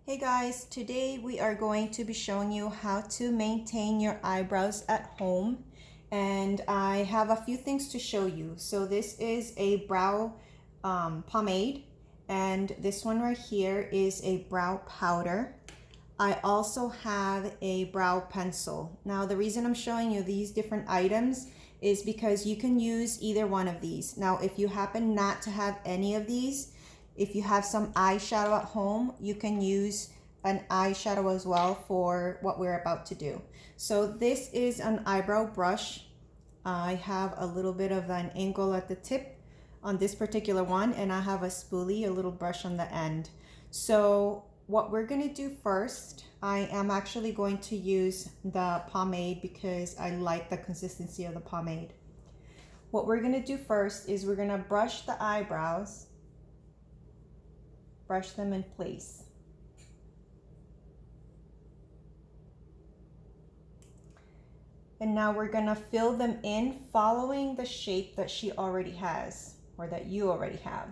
Hey guys, today we are going to be showing you how to maintain your eyebrows at home, and I have a few things to show you. So this is a brow pomade, and this one right here is a brow powder. I also have a brow pencil. Now the reason I'm showing you these different items is because you can use either one of these. Now if you happen not to have any of these, if you have some eyeshadow at home, you can use an eyeshadow as well for what we're about to do. So this is an eyebrow brush. I have a little bit of an angle at the tip on this particular one, and I have a spoolie, a little brush on the end. So what we're gonna do first, I am actually going to use the pomade because I like the consistency of the pomade. What we're gonna do first is we're gonna brush the eyebrows, brush them in place. And now we're gonna fill them in following the shape that she already has, or that you already have.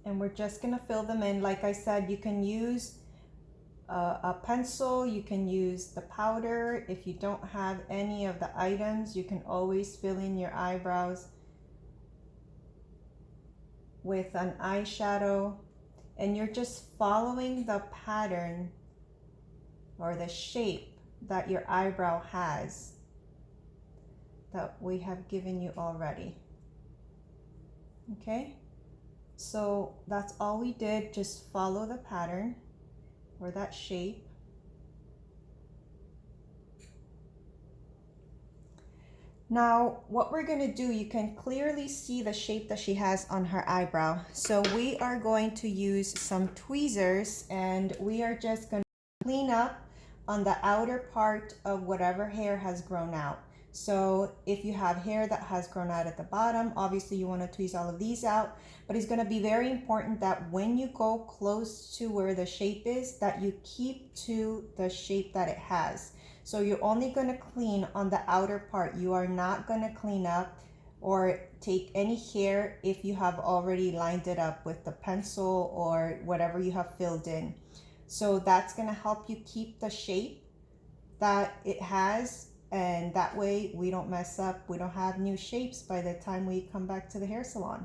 And we're just gonna fill them in. Like I said, you can use a pencil, you can use the powder. If you don't have any of the items, you can always fill in your eyebrows with an eyeshadow, and you're just following the pattern or the shape that your eyebrow has that we have given you already. Okay, so that's all we did, just follow the pattern or that shape. Now, what we're gonna do, you can clearly see the shape that she has on her eyebrow. So we are going to use some tweezers, and we are just gonna clean up on the outer part of whatever hair has grown out. So if you have hair that has grown out at the bottom, obviously you wanna tweeze all of these out, but it's gonna be very important that when you go close to where the shape is, that you keep to the shape that it has. So you're only going to clean on the outer part. You are not going to clean up or take any hair if you have already lined it up with the pencil or whatever you have filled in. So that's going to help you keep the shape that it has, and that way we don't mess up. We don't have new shapes by the time we come back to the hair salon.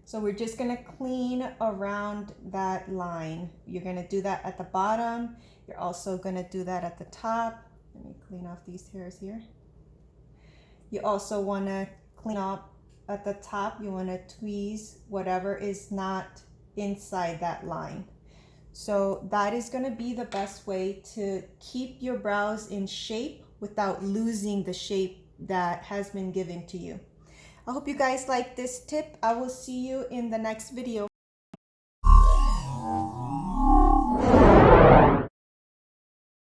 So we're just going to clean around that line. You're going to do that at the bottom. You're also going to do that at the top. Let me clean off these hairs here. You also want to clean up at the top. You want to tweeze whatever is not inside that line. So that is going to be the best way to keep your brows in shape without losing the shape that has been given to you. I hope you guys like this tip. I will see you in the next video.